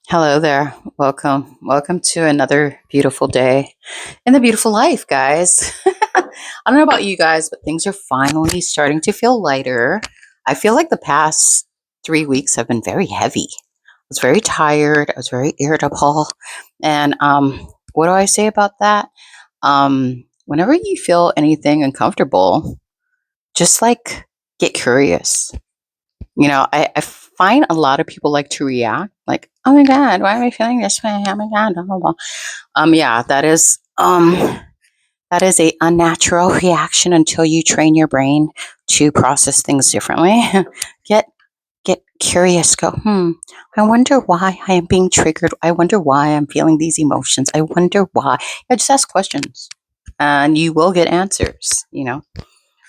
Hello there. Welcome. Welcome to another beautiful day in the beautiful life, guys. I don't know about you guys, but things are finally starting to feel lighter. I feel like the past 3 weeks have been very heavy. I was very tired. I was very irritable. And what do I say about that? Whenever you feel anything uncomfortable, just like get curious. I find a lot of people like to react like, oh my God, why am I feeling this way? Oh my God, blah, blah, blah. Yeah, that is a unnatural reaction until you train your brain to process things differently. get get curious, go, I wonder why I am being triggered. I wonder why I'm feeling these emotions. I wonder why. Yeah, just ask questions and you will get answers.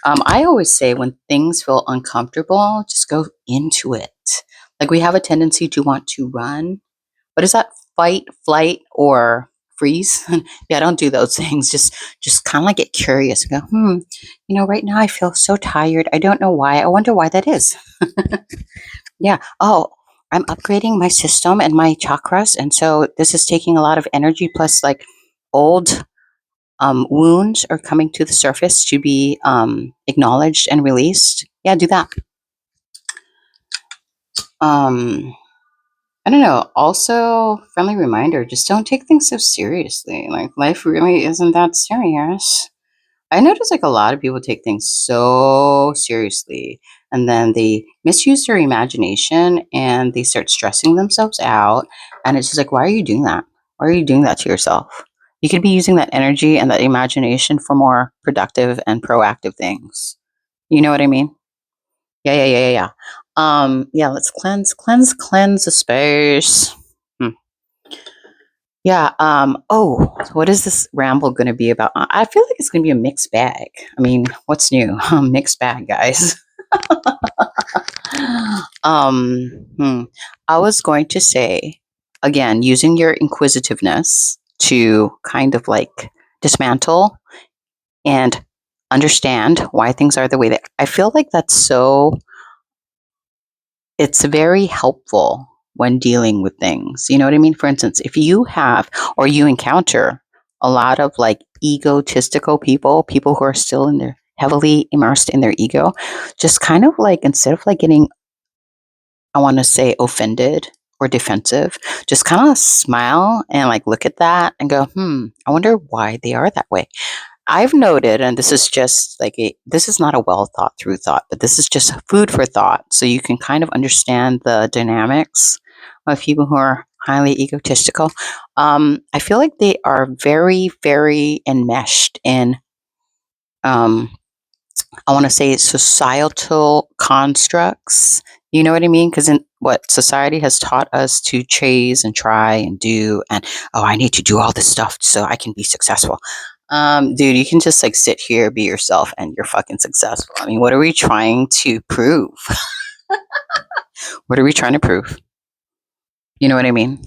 I always say when things feel uncomfortable, just go into it. Like we have a tendency to want to run. What is that? Fight, flight, or freeze? Yeah, don't do those things. Just kind of like get curious and go, right now I feel so tired. I don't know why. I wonder why that is. Yeah. Oh, I'm upgrading my system and my chakras. And so this is taking a lot of energy plus like old wounds are coming to the surface to be acknowledged and released. Yeah, do that. Um, I don't know. Also, friendly reminder: just don't take things so seriously. Like life really isn't that serious. I notice like a lot of people take things so seriously, and then they misuse their imagination and they start stressing themselves out. And it's just like, why are you doing that? Why are you doing that to yourself? You could be using that energy and that imagination for more productive and proactive things. You know what I mean? Yeah, yeah, yeah, yeah, yeah. Yeah, let's cleanse the space. Hmm. Yeah. Oh, what is this ramble going to be about? I feel like it's going to be a mixed bag. I mean, what's new? Mixed bag, guys. um, hmm. I was going to say, again, using your inquisitiveness to kind of like dismantle and understand why things are the way that I feel like it's very helpful when dealing with things. You know what I mean? For instance, if you have or you encounter a lot of like egotistical people who are still in their heavily immersed in their ego, just kind of like instead of like getting, I want to say offended or defensive, just kind of smile and like look at that and go, I wonder why they are that way. I've noted, and this is just like this is not a well thought through thought, but this is just food for thought. So you can kind of understand the dynamics of people who are highly egotistical. I feel like they are very, very enmeshed in, um, I want to say, societal constructs. You know what I mean? Because in what society has taught us to chase and try and do, and oh, I need to do all this stuff so I can be successful. Dude, you can just like sit here, be yourself, and you're fucking successful. I mean, what are we trying to prove? What are we trying to prove? You know what I mean?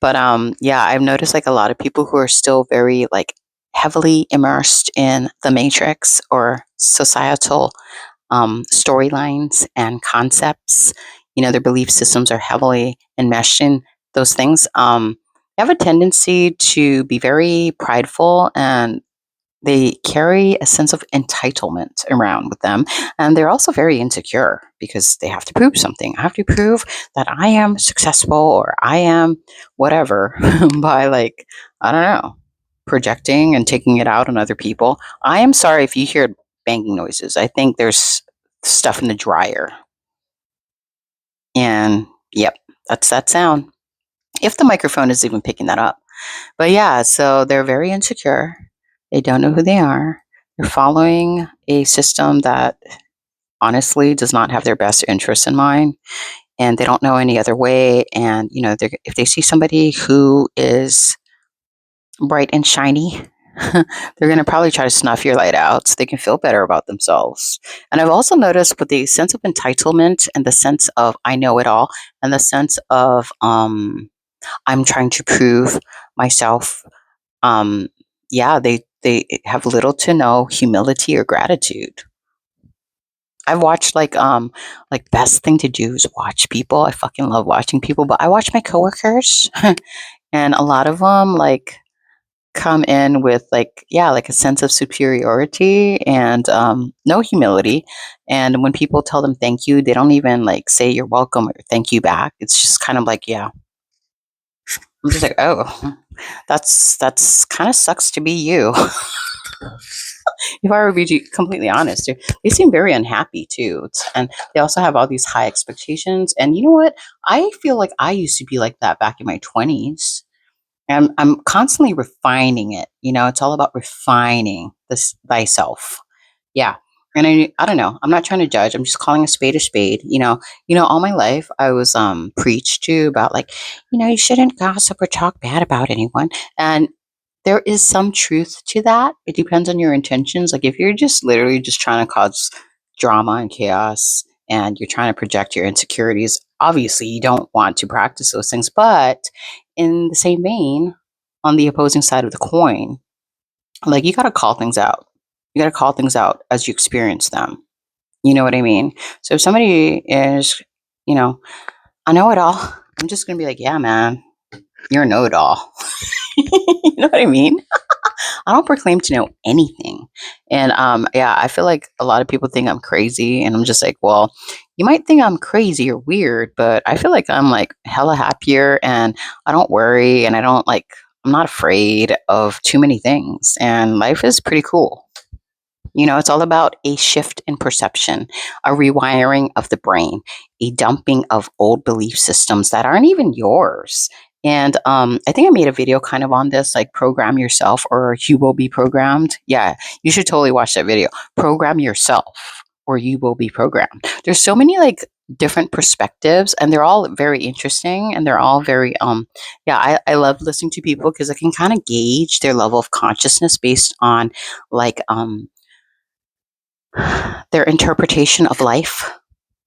But yeah, I've noticed like a lot of people who are still very like heavily immersed in the matrix or societal storylines and concepts. Their belief systems are heavily enmeshed in those things. They have a tendency to be very prideful and they carry a sense of entitlement around with them. And they're also very insecure because they have to prove something. I have to prove that I am successful or I am whatever by, like, I don't know, projecting and taking it out on other people. I am sorry if you hear banging noises. I think there's stuff in the dryer. And yep, that's that sound. If the microphone is even picking that up. But yeah, so they're very insecure. They don't know who they are. They're following a system that honestly does not have their best interests in mind, and they don't know any other way. And if they see somebody who is bright and shiny, they're going to probably try to snuff your light out so they can feel better about themselves. And I've also noticed with the sense of entitlement and the sense of I know it all and the sense of I'm trying to prove myself. Um, yeah, they have little to no humility or gratitude. I've watched like best thing to do is watch people. I fucking love watching people, but I watch my coworkers and a lot of them like come in with like yeah, like a sense of superiority and no humility. And when people tell them thank you, they don't even like say you're welcome or thank you back. It's just kind of like yeah. I'm just like, oh, that's kind of sucks to be you. If I were to be completely honest, they seem very unhappy too. And they also have all these high expectations. And you know what? I feel like I used to be like that back in my 20s. And I'm constantly refining it. You know, it's all about refining this thyself. Yeah. And I don't know. I'm not trying to judge. I'm just calling a spade a spade. All my life I was preached to about like, you shouldn't gossip or talk bad about anyone. And there is some truth to that. It depends on your intentions. Like if you're just literally just trying to cause drama and chaos and you're trying to project your insecurities, obviously you don't want to practice those things. But in the same vein, on the opposing side of the coin, like you got to call things out. You got to call things out as you experience them. You know what I mean? So if somebody is, you know, I know it all, I'm just going to be like, yeah, man, you're a know it all. You know what I mean? I don't proclaim to know anything. And yeah, I feel like a lot of people think I'm crazy. And I'm just like, well, you might think I'm crazy or weird, but I feel like I'm like hella happier and I don't worry and I don't like, I'm not afraid of too many things. And life is pretty cool. It's all about a shift in perception, a rewiring of the brain, a dumping of old belief systems that aren't even yours. And I think I made a video kind of on this, like program yourself or you will be programmed. Yeah, you should totally watch that video. Program yourself or you will be programmed. There's so many like different perspectives and they're all very interesting and they're all very yeah, I love listening to people because I can kind of gauge their level of consciousness based on like their interpretation of life,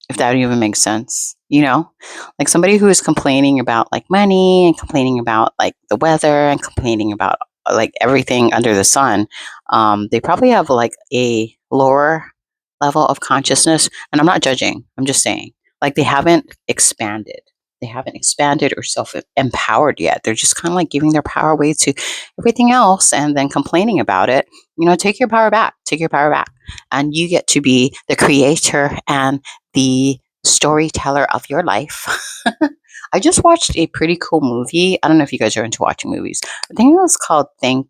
if that even makes sense. Like somebody who is complaining about like money and complaining about like the weather and complaining about like everything under the sun, they probably have like a lower level of consciousness. And I'm not judging, I'm just saying, like they haven't expanded. They haven't expanded or self empowered yet. They're just kind of like giving their power away to everything else and then complaining about it. Take your power back. Take your power back. And you get to be the creator and the storyteller of your life. I just watched a pretty cool movie. I don't know if you guys are into watching movies. I think it was called Think.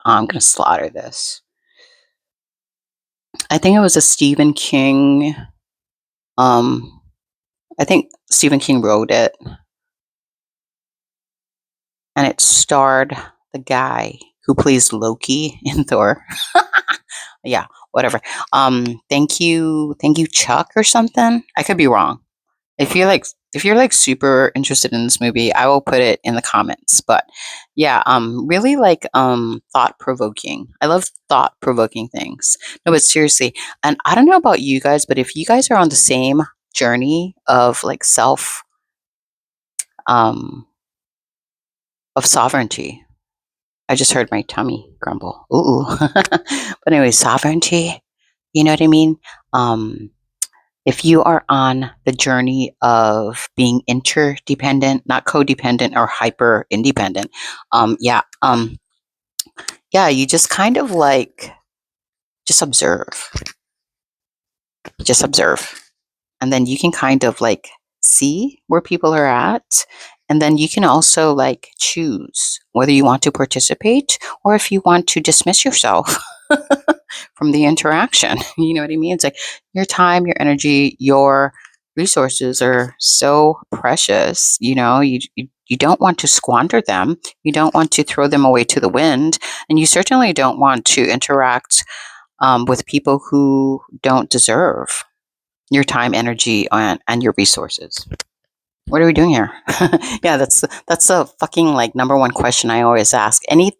I'm going to slaughter this. I think it was a Stephen King. Um, I think Stephen King wrote it, and it starred the guy who plays Loki in Thor. Yeah, whatever. Thank you, Chuck, or something. I could be wrong. If you're like super interested in this movie, I will put it in the comments. But yeah, really like thought provoking. I love thought provoking things. No, but seriously, and I don't know about you guys, but if you guys are on the same journey of like self um of sovereignty. I just heard my tummy grumble. Ooh. But anyway, sovereignty, you know what I mean? Um if you are on the journey of being interdependent, not codependent or hyper independent, yeah, yeah, you just kind of like just observe, just observe, and then you can kind of like see where people are at, and then you can also like choose whether you want to participate or if you want to dismiss yourself from the interaction. You know what I mean? It's like your time, your energy, your resources are so precious. You don't want to squander them. You don't want to throw them away to the wind. And you certainly don't want to interact with people who don't deserve your time, energy, and your resources. What are we doing here? Yeah, that's a fucking like number one question I always ask. Any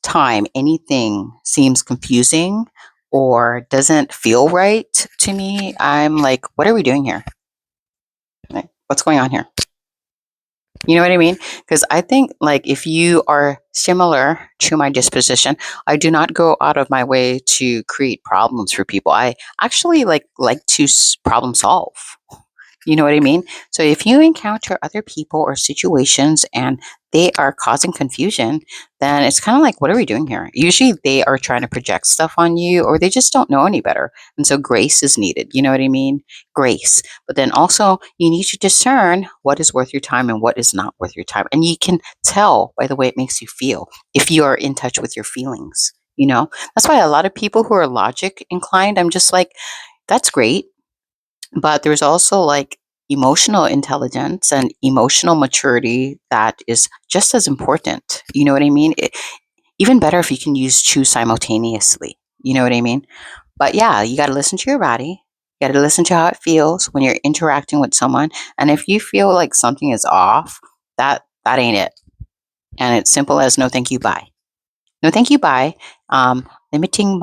time anything seems confusing or doesn't feel right to me, I'm like, what are we doing here? Like, what's going on here? You know what I mean? Because I think like if you are similar to my disposition, I do not go out of my way to create problems for people. I actually like to problem solve. You know what I mean? So if you encounter other people or situations and they are causing confusion, then it's kind of like, what are we doing here? Usually they are trying to project stuff on you or they just don't know any better. And so grace is needed. You know what I mean? Grace. But then also you need to discern what is worth your time and what is not worth your time. And you can tell by the way it makes you feel if you are in touch with your feelings. You know, that's why a lot of people who are logic inclined, I'm just like, that's great, but there's also like emotional intelligence and emotional maturity that is just as important. You know what I mean? Even better if you can use two simultaneously. You know what I mean? But yeah, you got to listen to your body. You got to listen to how it feels when you're interacting with someone. And if you feel like something is off, that ain't it. And it's simple as no, thank you, bye. No, thank you, bye. Limiting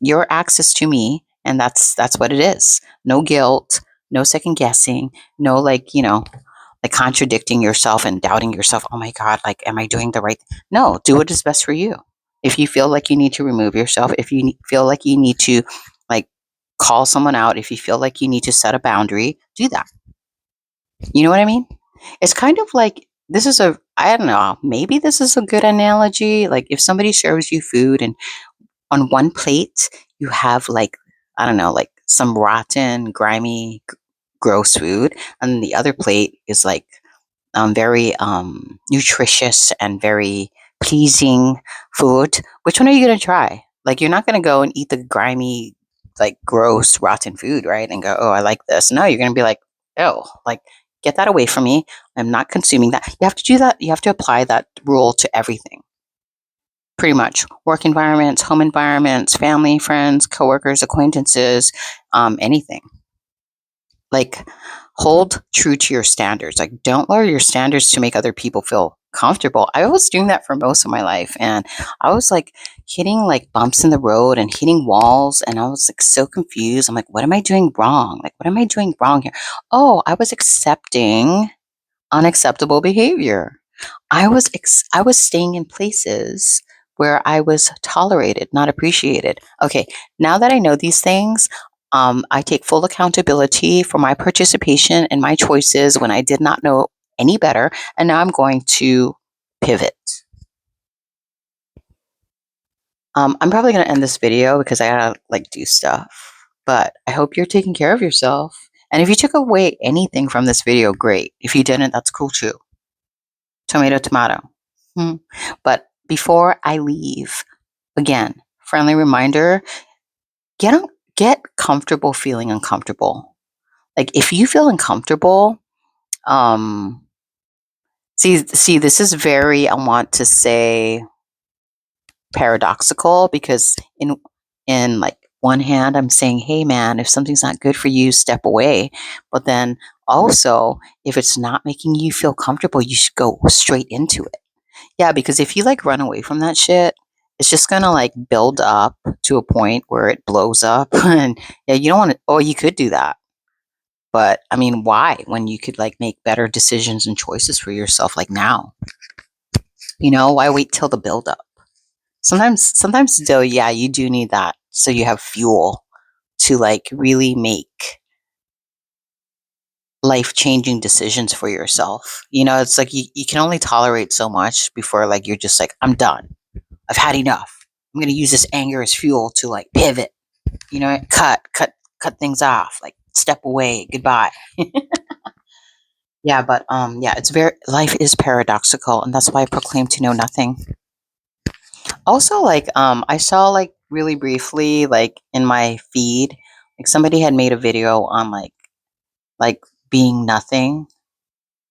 your access to me, and that's what it is. No guilt, no second guessing, no like like contradicting yourself and doubting yourself. Oh my God, like, am I doing the right? No, do what is best for you. If you feel like you need to remove yourself, if you feel like you need to like call someone out, if you feel like you need to set a boundary, do that. You know what I mean? It's kind of like this is a I don't know, maybe this is a good analogy. Like if somebody serves you food and on one plate you have like I don't know, like some rotten, grimy, gross food, and the other plate is like very nutritious and very pleasing food. Which one are you going to try? Like, you're not going to go and eat the grimy, like gross, rotten food, right? And go, oh, I like this. No, you're going to be like, oh, like, get that away from me. I'm not consuming that. You have to do that. You have to apply that rule to everything. Pretty much work environments, home environments, family, friends, coworkers, acquaintances, anything. Like, hold true to your standards. Like, don't lower your standards to make other people feel comfortable. I was doing that for most of my life, and I was like hitting like bumps in the road and hitting walls, and I was like so confused. I'm like, what am I doing wrong? Like, what am I doing wrong here? Oh, I was accepting unacceptable behavior. I was staying in places where I was tolerated, not appreciated. Okay, now that I know these things, I take full accountability for my participation and my choices when I did not know any better, and now I'm going to pivot. I'm probably going to end this video because I gotta like do stuff. But I hope you're taking care of yourself. And if you took away anything from this video, great. If you didn't, that's cool too. Tomato, tomato. Hmm. But before I leave, again, friendly reminder: get get comfortable feeling uncomfortable. Like if you feel uncomfortable, um, see, this is very, I want to say, paradoxical because in like one hand, I'm saying, hey man, if something's not good for you, step away. But then also, if it's not making you feel comfortable, you should go straight into it. Yeah, because if you like run away from that shit, it's just gonna like build up to a point where it blows up. And yeah, you don't want to, oh, you could do that. But I mean, why? When you could like make better decisions and choices for yourself, like now, why wait till the build up? Sometimes though, yeah, you do need that. So you have fuel to like really make life changing decisions for yourself. It's like you can only tolerate so much before like you're just like, I'm done. I've had enough. I'm gonna use this anger as fuel to like pivot, cut things off, like step away, goodbye. Yeah, but yeah, it's very life is paradoxical, and that's why I proclaim to know nothing. Also, like I saw like really briefly, like in my feed, like somebody had made a video on like being nothing.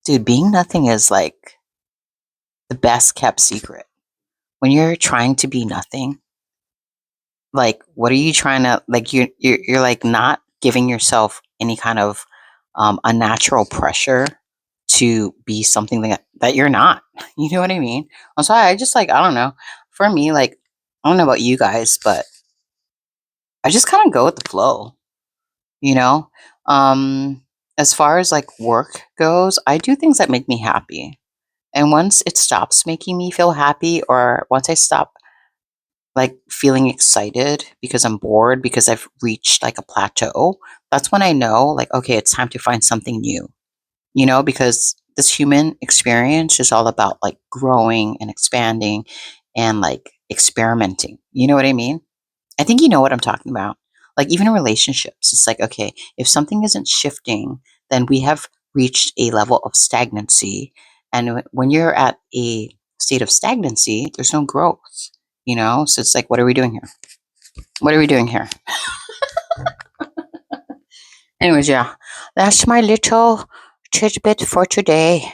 Dude, being nothing is like the best kept secret. When you're trying to be nothing, like what are you trying to like you're like not giving yourself any kind of unnatural pressure to be something that you're not. You know what I mean? I'm sorry, I just like I don't know. For me, like I don't know about you guys, but I just kind of go with the flow, you know? Um As far as like work goes, I do things that make me happy. And once it stops making me feel happy, or once I stop like feeling excited because I'm bored because I've reached like a plateau, that's when I know like, okay, it's time to find something new, because this human experience is all about like growing and expanding and like experimenting. You know what I mean? I think you know what I'm talking about. Like even in relationships, it's like, okay, if something isn't shifting, then we have reached a level of stagnancy. And when you're at a state of stagnancy, there's no growth. So it's like, what are we doing here? What are we doing here? Anyways, yeah, that's my little tidbit for today.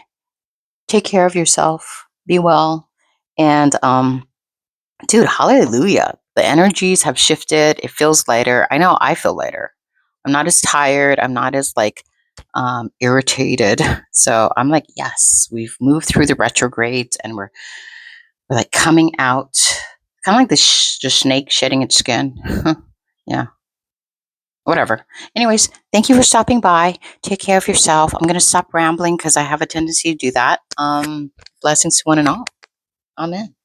Take care of yourself. Be well. And dude, hallelujah. The energies have shifted. It feels lighter. I know I feel lighter. I'm not as tired. I'm not as like irritated. So I'm like, yes, we've moved through the retrogrades and we're like coming out, kind of like the snake shedding its skin. Yeah, whatever. Anyways, thank you for stopping by. Take care of yourself. I'm gonna stop rambling because I have a tendency to do that. Blessings to one and all. Amen.